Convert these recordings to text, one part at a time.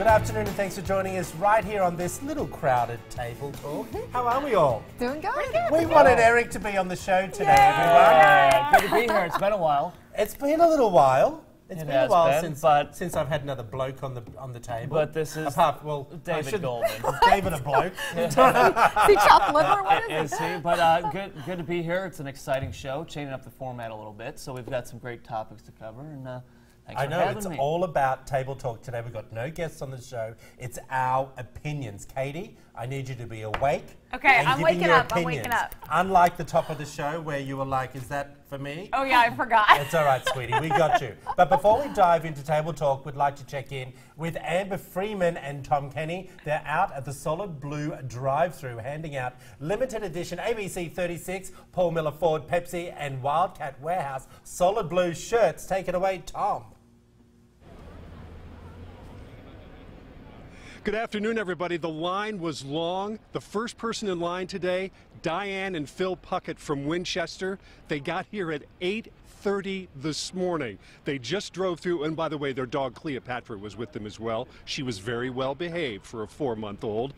Good afternoon and thanks for joining us right here on this little crowded table talk. How are we all? Doing good. We wanted Eric to be on the show today, Yeah, good to be here. It's been a while. It's been a little while. It's been a while since I've had another bloke on the table. But this is David Goldman. David a bloke. Is he chopped liver? What is Is he? But good to be here. It's an exciting show, changing up the format a little bit. So we've got some great topics to cover, and thanks for having me. It's all about table talk today. We've got no guests on the show. It's our opinions. Katie, I need you to be awake. Okay, and I'm giving waking your up. I'm opinions. waking up. Unlike the top of the show where you were like, is that for me? Oh yeah, I forgot. It's all right, sweetie. We got you. But before we dive into table talk, we'd like to check in with Amber Freeman and Tom Kenny. They're out at the Solid Blue drive-thru handing out limited edition ABC 36, Paul Miller Ford Pepsi and Wildcat Warehouse Solid Blue shirts. Take it away, Tom. Good afternoon, everybody. The line was long. The first person in line today, Diane and Phil Puckett from Winchester. They got here at 8:30 this morning. They just drove through, and by the way, their dog Cleopatra was with them as well. She was very well behaved for a 4-month-old.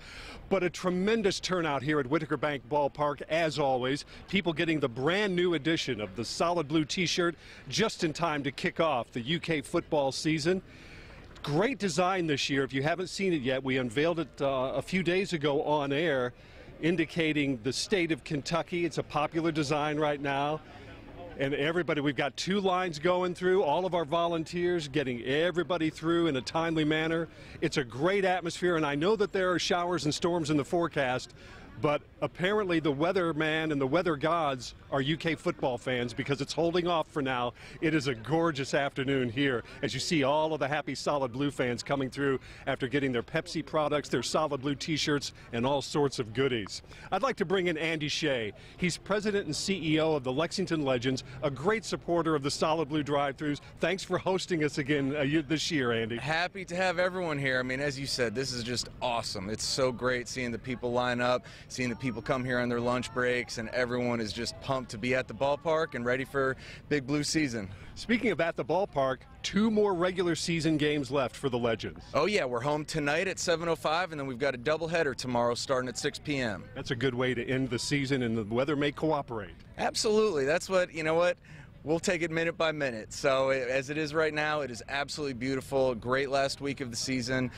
But a tremendous turnout here at Whitaker Bank Ballpark, as always. People getting the brand new edition of the Solid Blue t-shirt just in time to kick off the UK football season. Great design this year. If you haven't seen it yet, we unveiled it a few days ago on air, indicating the state of Kentucky. It's a popular design right now. And everybody, we've got 2 lines going through, all of our volunteers getting everybody through in a timely manner. It's a great atmosphere, and I know that there are showers and storms in the forecast, but apparently the weatherman and the weather gods are UK football fans because it's holding off for now. It is a gorgeous afternoon here as you see all of the happy Solid Blue fans coming through after getting their Pepsi products, their Solid Blue t-shirts, and all sorts of goodies. I'd like to bring in Andy Shea. He's president and CEO of the Lexington Legends, a great supporter of the Solid Blue drive-thrus. Thanks for hosting us again this year, Andy. Happy to have everyone here. I mean, as you said, this is just awesome. It's so great seeing the people line up, seeing the people come here on their lunch breaks, and everyone is just pumped to be at the ballpark and ready for Big Blue season. Speaking of at the ballpark, 2 more regular season games left for the Legends. Oh yeah, we're home tonight at 7:05, and then we've got a doubleheader tomorrow starting at 6 p.m. That's a good way to end the season, and the weather may cooperate. Absolutely. That's what, you know what? We'll take it minute by minute. So as it is right now, it is absolutely beautiful. Great last week of the season.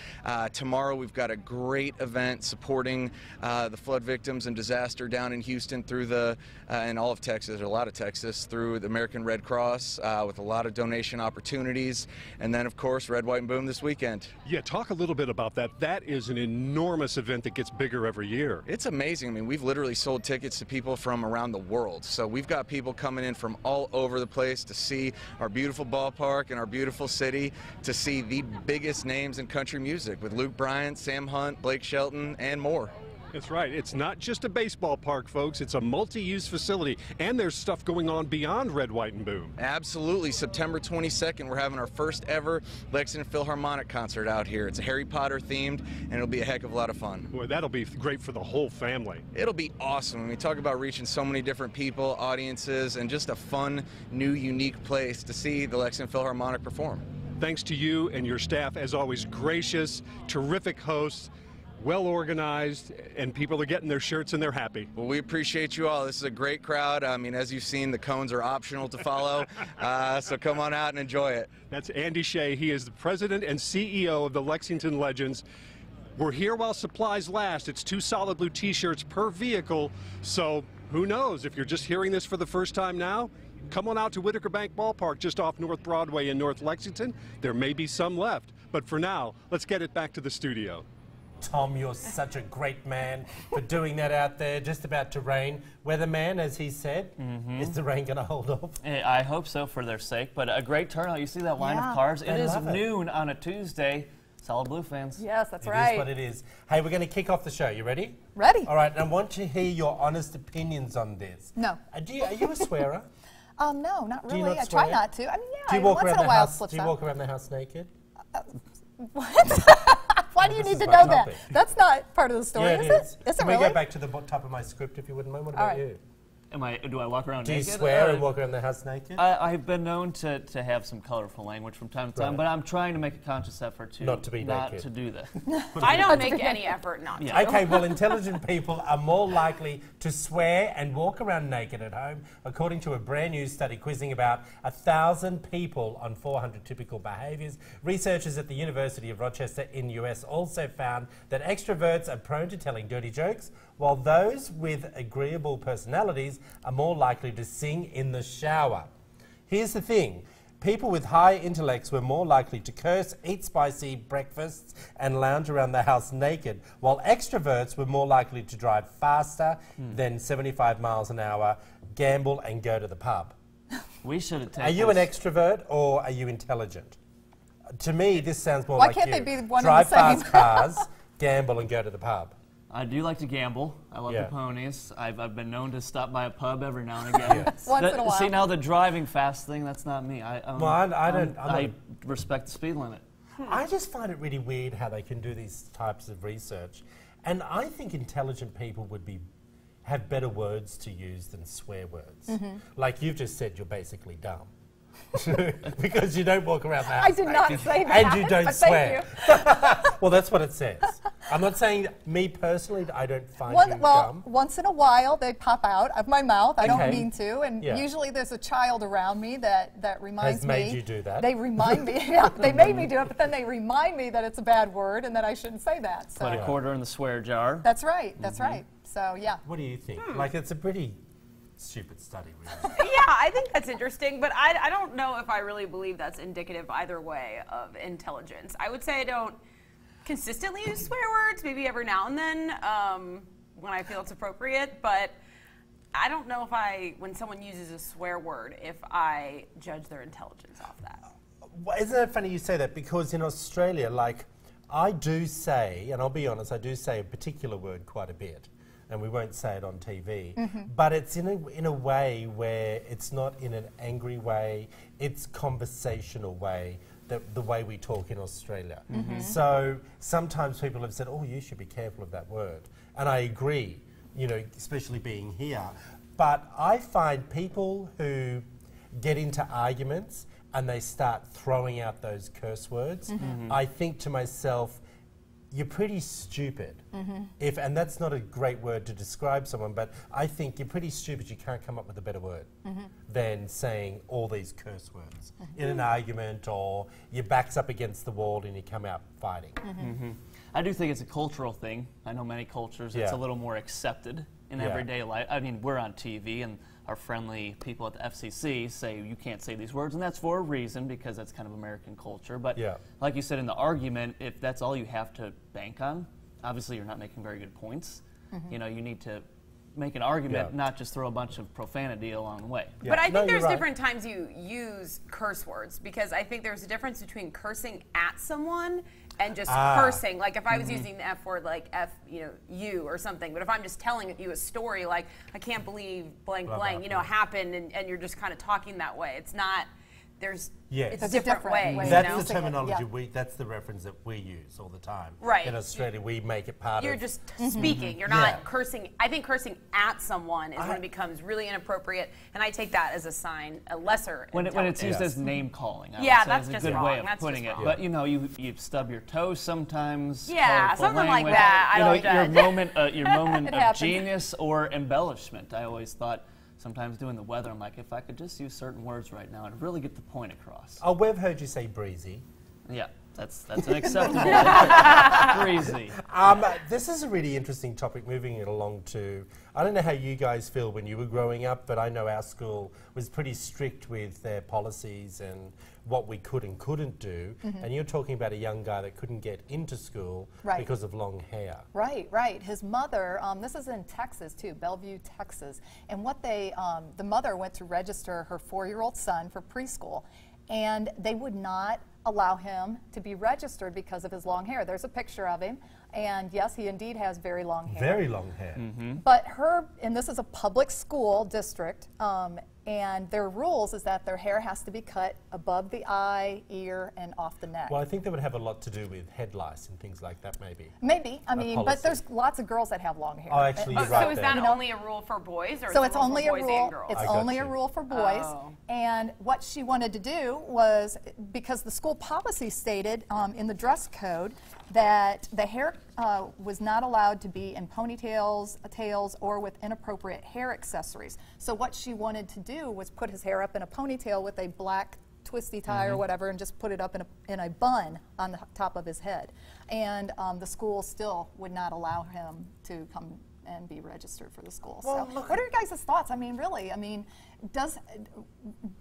Tomorrow we've got a great event supporting the flood victims and disaster down in Houston through the, and all of Texas, or a lot of Texas, through the American Red Cross with a lot of donation opportunities. And then of course, Red, White, and Boom this weekend. Yeah, talk a little bit about that. That is an enormous event that gets bigger every year. It's amazing. I mean, we've literally sold tickets to people from around the world. So we've got people coming in from all over the place to see our beautiful ballpark and our beautiful city, to see the biggest names in country music with Luke Bryan, Sam Hunt, Blake Shelton, and more. That's right. It's not just a baseball park, folks. It's a multi-use facility, and there's stuff going on beyond Red, White, and Boom. Absolutely. September 22nd, we're having our first ever Lexington Philharmonic concert out here. It's Harry Potter themed, and it'll be a heck of a lot of fun. Boy, that'll be great for the whole family. It'll be awesome. I mean, talk about reaching so many different people, audiences, and just a fun, new, unique place to see the Lexington Philharmonic perform. Thanks to you and your staff, as always, gracious, terrific hosts, well organized, and people are getting their shirts and they're happy. Well, we appreciate you all. This is a great crowd. I mean, as you've seen, the cones are optional to follow, so come on out and enjoy it. That's Andy Shea. He is the president and CEO of the Lexington Legends. We're here while supplies last. It's 2 Solid Blue t-shirts per vehicle, so who knows? If you're just hearing this for the first time now, come on out to Whitaker Bank Ballpark just off North Broadway in North Lexington. There may be some left, but for now, let's get it back to the studio. Tom, you're such a great man for doing that out there. Just about to rain. Weatherman, as he said, is the rain going to hold off? I hope so for their sake, but a great turnout. You see that line of cars? It is noon on a Tuesday. Solid Blue fans. Yes, that's right. It is what it is. Hey, we're going to kick off the show. You ready? Ready. All right, and I want to hear your honest opinions on this. No. Are you a swearer? No, not really. Do you not I try swear? not to. I mean, yeah, Do you walk once around in a the while house? slips Do you out. walk around the house naked? What? Why do you This need is to my know that? topic. That's not part of the story, Yeah, is it is. it? Is it Can really? we go back to the top of my script, if you wouldn't mind? What about you? Do I walk around Do you naked? swear and walk around the house naked? I've been known to have some colorful language from time to time, Right. but I'm trying to make a conscious effort to Not to be naked. to do that. I don't make any effort not to. Yeah. Okay, well, intelligent people are more likely to swear and walk around naked at home, according to a brand new study quizzing about 1,000 people on 400 typical behaviours. Researchers at the University of Rochester in the US also found that extroverts are prone to telling dirty jokes, while those with agreeable personalities are more likely to sing in the shower. Here's the thing. People with high intellects were more likely to curse, eat spicy breakfasts, and lounge around the house naked, while extroverts were more likely to drive faster than 75 miles an hour, gamble, and go to the pub. We should have taken. Are you an extrovert or are you intelligent? To me, this sounds more Why like can't you. they be one and Drive the same? fast cars, gamble, and go to the pub. I do like to gamble. I love Yeah. the ponies. I've been known to stop by a pub every now and again. Once in a while. See, now the driving fast thing, that's not me. Well, I don't- I'm I not- respect the speed limit. I just find it really weird how they can do these types of research. And I think intelligent people would have better words to use than swear words. Like you've just said, you're basically dumb. Because you don't walk around the house I did not naked, say that. and you don't but swear. Thank you. Well, that's what it says. I'm not saying me personally, I don't find you dumb. Once in a while they pop out of my mouth. I don't Okay. mean to, and Yeah. usually there's a child around me that reminds Has me. made you do that? They remind me. Yeah, they made me do it, but then they remind me that it's a bad word and that I shouldn't say that. So Put a quarter in the swear jar. that's right. That's right. So yeah. What do you think? Like, it's a pretty stupid study, really. Yeah, I think that's interesting, but I don't know if I really believe that's indicative either way of intelligence. I would say I don't consistently use swear words, maybe every now and then when I feel it's appropriate, but I don't know if when someone uses a swear word, if I judge their intelligence off that. Well, isn't it funny you say that? Because in Australia, like, I do say, and I'll be honest, I do say a particular word quite a bit, and we won't say it on TV, but it's in a way where it's not in an angry way, it's conversational way, the way we talk in Australia. So sometimes people have said, oh, you should be careful of that word. And I agree, you know, especially being here. But I find people who get into arguments and they start throwing out those curse words, I think to myself, you're pretty stupid. And that's not a great word to describe someone, but I think you're pretty stupid. You can't come up with a better word than saying all these curse words in an argument, or your back's up against the wall and you come out fighting. I do think it's a cultural thing. I know many cultures it's Yeah. a little more accepted in Yeah. everyday life. I mean, we're on TV and our friendly people at the FCC say you can't say these words, and that's for a reason, because that's kind of American culture. But Yeah. like you said in the argument, if that's all you have to bank on, obviously you're not making very good points. You know, you need to make an argument, Yeah. not just throw a bunch of profanity along the way. Yeah. But I No, think you're there's right. different times you use curse words, because I think there's a difference between cursing at someone and just cursing. Like if I was using the F word, like you or something, but if I'm just telling you a story, like I can't believe blank Blah, blank, blah, you know, blah. happened, and you're just kind of talking that way. It's not. It's Yes. a different way. way. you That's know? the terminology Yeah. that's the reference that we use all the time. Right. In Australia, we make it part You're of... just speaking. You're not Yeah. cursing. I think cursing at someone is when it becomes really inappropriate, and I take that as a sign, a lesser When it's used Yes. as name calling, I Yeah, would say that's is a just good wrong. way of That's putting just it. wrong. But you know, you stub your toes sometimes. Yeah, colorful something like language. that. I You know, don't judge. your moment It of happens. genius or embellishment. I always thought, sometimes doing the weather, I'm like, if I could just use certain words right now and really get the point across. Oh, we've heard you say breezy. Yeah, that's an acceptable breezy. This is a really interesting topic, moving it along to, I don't know how you guys feel when you were growing up, but I know our school was pretty strict with their policies and what we could and couldn't do. And you're talking about a young guy that couldn't get into school Right. because of long hair. Right, right. His mother, this is in Texas too, Bellevue, Texas. And what the mother went to register her 4-year-old son for preschool, and they would not allow him to be registered because of his long hair. There's a picture of him, and yes, he indeed has very long hair. Very long hair. But and this is a public school district, And their rules is that their hair has to be cut above the eye, ear, and off the neck. Well, I think that would have a lot to do with head lice and things like that, maybe. Maybe. I mean, policy. but there's lots of girls that have long hair. Oh, actually, you're So right is there. that only a rule for boys, or So is it's it a rule only for a boys rule. and girls? It's I got only a you. rule for boys. Oh. And what she wanted to do was, because the school policy stated in the dress code that the hair was not allowed to be in ponytails, tails, or with inappropriate hair accessories. So what she wanted to do was put his hair up in a ponytail with a black twisty tie or whatever, and just put it up in a bun on the top of his head. And the school still would not allow him to come and be registered for the school. Well, So look, what are your guys' thoughts? I mean, really, I mean,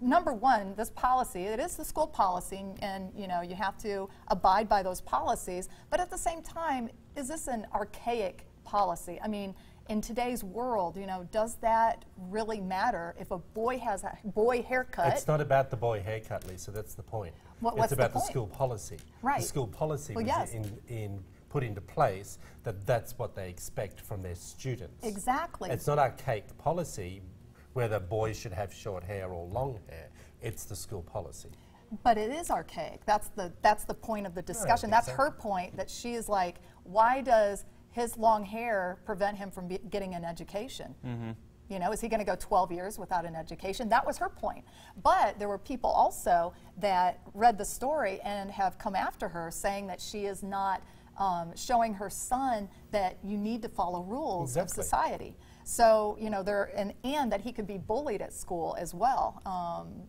number one, this policy, it is the school policy, and you know, you have to abide by those policies, but at the same time, is this an archaic policy? I mean, in today's world, you know, does that really matter if a boy has a boy haircut? It's not about the boy haircut, Lisa. That's the point. What's it's the about the point? school policy. Right. The school policy Well, was yes. put into place that that's what they expect from their students. Exactly. It's not archaic policy whether boys should have short hair or long hair. It's the school policy. But it is archaic. That's the point of the discussion. think That's so. her point, that she is like, why does his long hair prevent him from getting an education? You know, is he going to go 12 years without an education? That was her point. But there were people also that read the story and have come after her, saying that she is not showing her son that you need to follow rules of Exactly. society. So, you know, and that he could be bullied at school as well,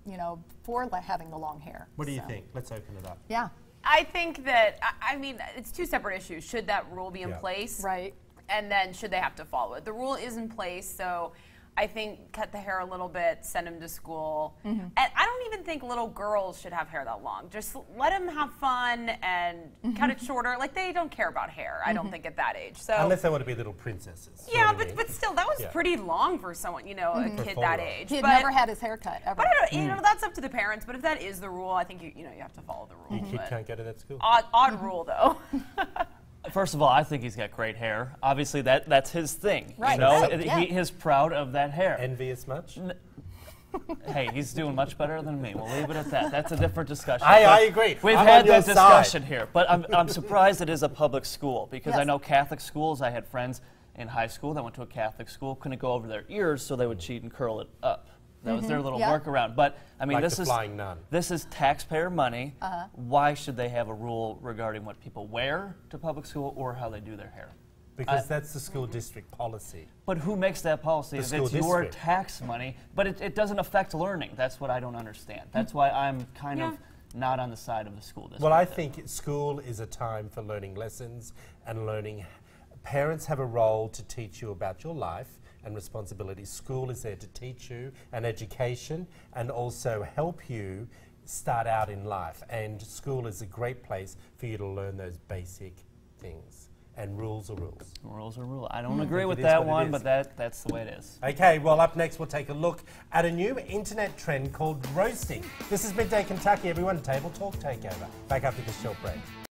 you know, for having the long hair. What do you So, think? Let's open it up. Yeah, I think that, I mean, it's two separate issues. Should that rule be in Yeah. place? right. And then should they have to follow it? The rule is in place, so I think cut the hair a little bit, send him to school. And I don't even think little girls should have hair that long. Just let them have fun and cut it shorter. Like, they don't care about hair, I don't think, at that age. So Unless they want to be little princesses. you yeah, know what I mean? but still, that was Yeah. pretty long for someone, you know, a For kid 4-year-old. that age. He had but, never had his hair cut, ever. But I don't, you know, that's up to the parents. But if that is the rule, I think you know you have to follow the rule. Your kid But can't go to that school. odd rule though. First of all, I think he's got great hair. Obviously, that's his thing. Right, You know, right, yeah. he is proud of that hair. Envious much? Hey, he's doing much better than me. We'll leave it at that. That's a different discussion. I But agree. We've I'm had on your that discussion side. here, but I'm surprised it is a public school because I Yes. know Catholic schools. I had friends in high school that went to a Catholic school, couldn't go over their ears, so they would cheat and curl it up. That was their little Yeah. workaround. But I mean, Like this the is flying nun. this is taxpayer money. Why should they have a rule regarding what people wear to public school or how they do their hair? Because that's the school district policy. But who makes that policy? The If school it's your district. tax money, but it doesn't affect learning. That's what I don't understand. That's why I'm kind of not on the side of the school district. Well, I there. think school is a time for learning lessons and learning. Parents have a role to teach you about your life and responsibilities. School is there to teach you an education and also help you start out in life. And school is a great place for you to learn those basic things. And rules are rules. Rules are rules. I don't agree It with is that what it one, is. but that's the way it is. Okay, well, up next we'll take a look at a new internet trend called roasting. This is Midday Kentucky, everyone. Table Talk Takeover. Back after this short break.